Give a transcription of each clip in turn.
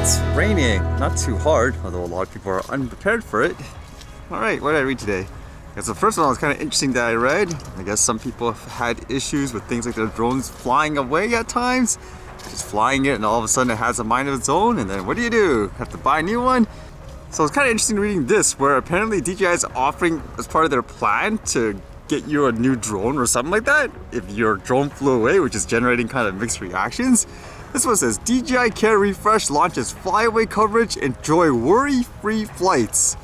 It's raining, not too hard, although a lot of people are unprepared for it. Alright, what did I read today? I guess the first one was kind of interesting that I read. I guess some people have had issues with things like their drones flying away at times. Just flying it and all of a sudden it has a mind of its own, and then what do? Have to buy a new one? So it's kind of interesting reading this, where apparently DJI is offering, as part of their plan, to get you a new drone or something like that if your drone flew away, which is generating kind of mixed reactions. This one says, DJI Care refresh launches flyaway coverage, enjoy worry-free flights.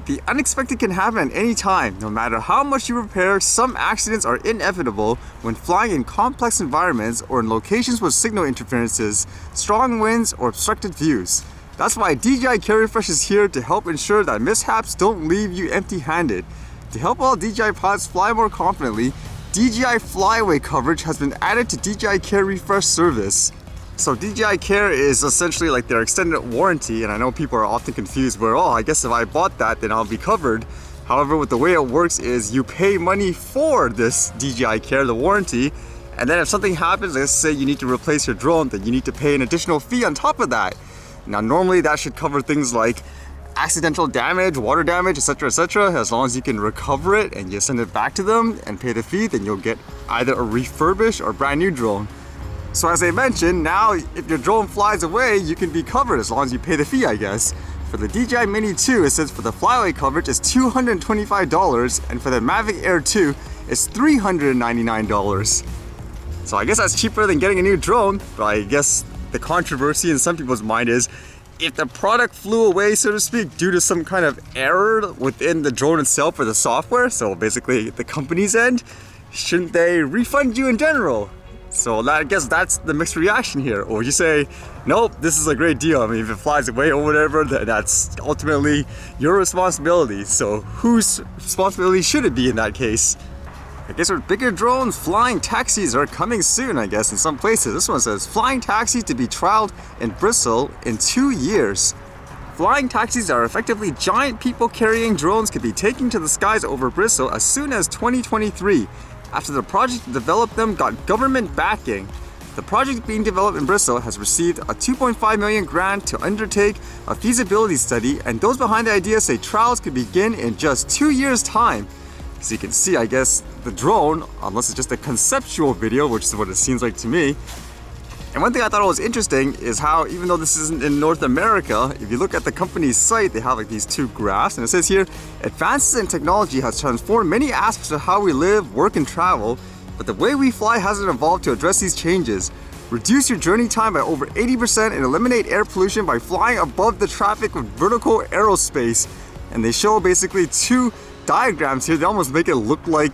The unexpected can happen at any time. No matter how much you prepare, some accidents are inevitable when flying in complex environments or in locations with signal interferences, strong winds, or obstructed views. That's why DJI Care Refresh is here to help ensure that mishaps don't leave you empty-handed. To help all DJI pilots fly more confidently, DJI Flyaway coverage has been added to DJI Care Refresh service. So DJI Care is essentially like their extended warranty, and I know people are often confused where, oh, I guess if I bought that, then I'll be covered. However, with the way it works is you pay money for this DJI Care, the warranty, and then if something happens, let's say you need to replace your drone, then you need to pay an additional fee on top of that. Now, normally that should cover things like accidental damage, water damage, etc., etc. As long as you can recover it and you send it back to them and pay the fee, then you'll get either a refurbished or brand new drone. So as I mentioned, now if your drone flies away, you can be covered as long as you pay the fee, I guess. For the DJI Mini 2, it says for the flyaway coverage is $225, and for the Mavic Air 2, it's $399. So I guess that's cheaper than getting a new drone, but I guess the controversy in some people's mind is, if the product flew away, so to speak, due to some kind of error within the drone itself or the software, so basically the company's end, shouldn't they refund you in general? So I guess that's the mixed reaction here. Or you say, nope, this is a great deal. I mean, if it flies away or whatever, that's ultimately your responsibility. So whose responsibility should it be in that case? I guess with bigger drones, flying taxis are coming soon, I guess, in some places. This one says, flying taxis to be trialed in Bristol in 2 years. Flying taxis are effectively giant people-carrying drones could be taken to the skies over Bristol as soon as 2023. After the project to develop them got government backing. The project being developed in Bristol has received a $2.5 million grant to undertake a feasibility study, and those behind the idea say trials could begin in just 2 years' time. So you can see, I guess, the drone, unless it's just a conceptual video, which is what it seems like to me. And one thing I thought was interesting is how, even though this isn't in North America, if you look at the company's site, they have like these two graphs, and it says here, advances in technology has transformed many aspects of how we live, work, and travel, but the way we fly hasn't evolved to address these changes. Reduce your journey time by over 80% and eliminate air pollution by flying above the traffic with vertical aerospace. And they show basically two diagrams here. They almost make it look like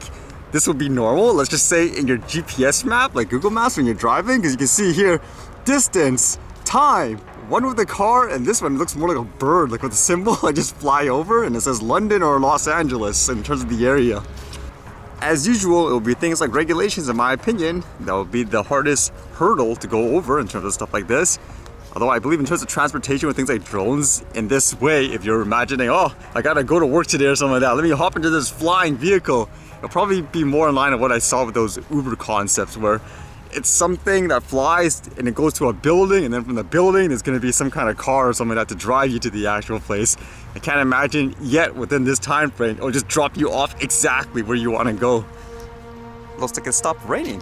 this would be normal. Let's just say in your GPS map, like Google Maps when you're driving, because you can see here, distance, time, one with the car, and this one looks more like a bird, like with a symbol. I just fly over and it says London or Los Angeles in terms of the area. As usual, it will be things like regulations, in my opinion, that will be the hardest hurdle to go over in terms of stuff like this. Although I believe in terms of transportation with things like drones, in this way, if you're imagining, oh, I gotta go to work today or something like that, let me hop into this flying vehicle. It'll probably be more in line with what I saw with those Uber concepts, where it's something that flies and it goes to a building, and then from the building there's going to be some kind of car or something like that to drive you to the actual place. I can't imagine yet within this time frame it'll just drop you off exactly where you want to go. Looks like it stopped raining.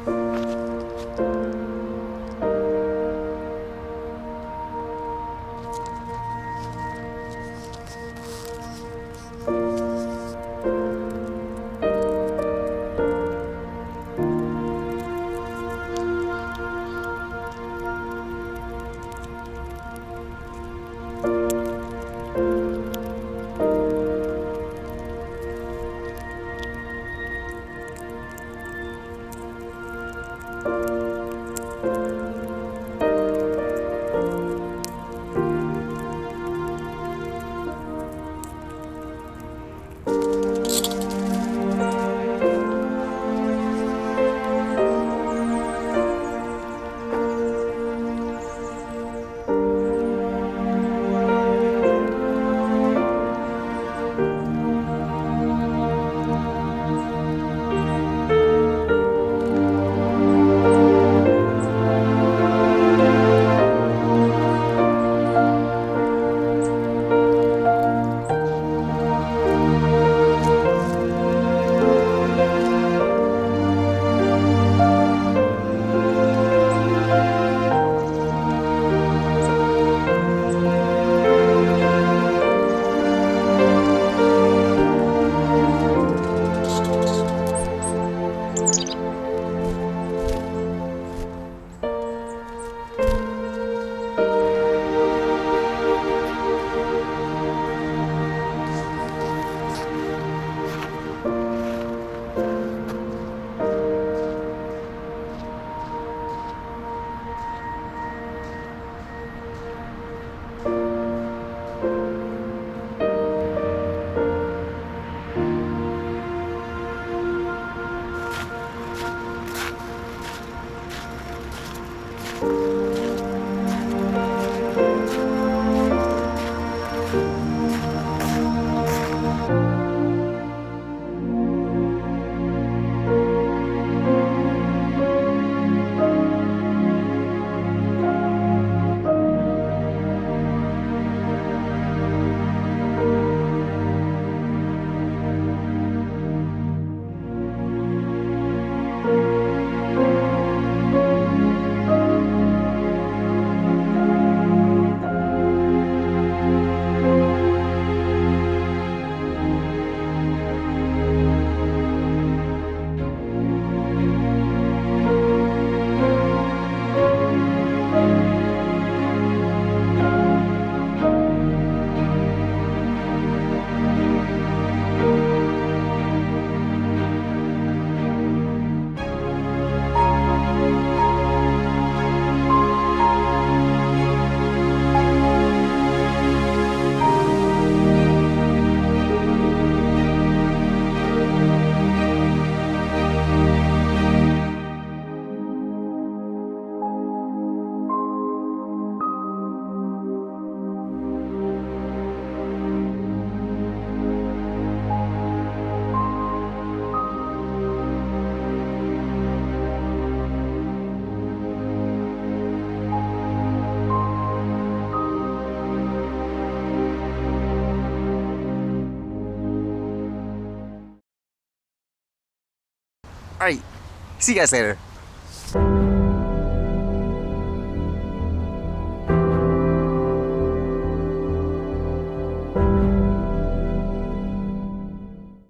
All right, see you guys later.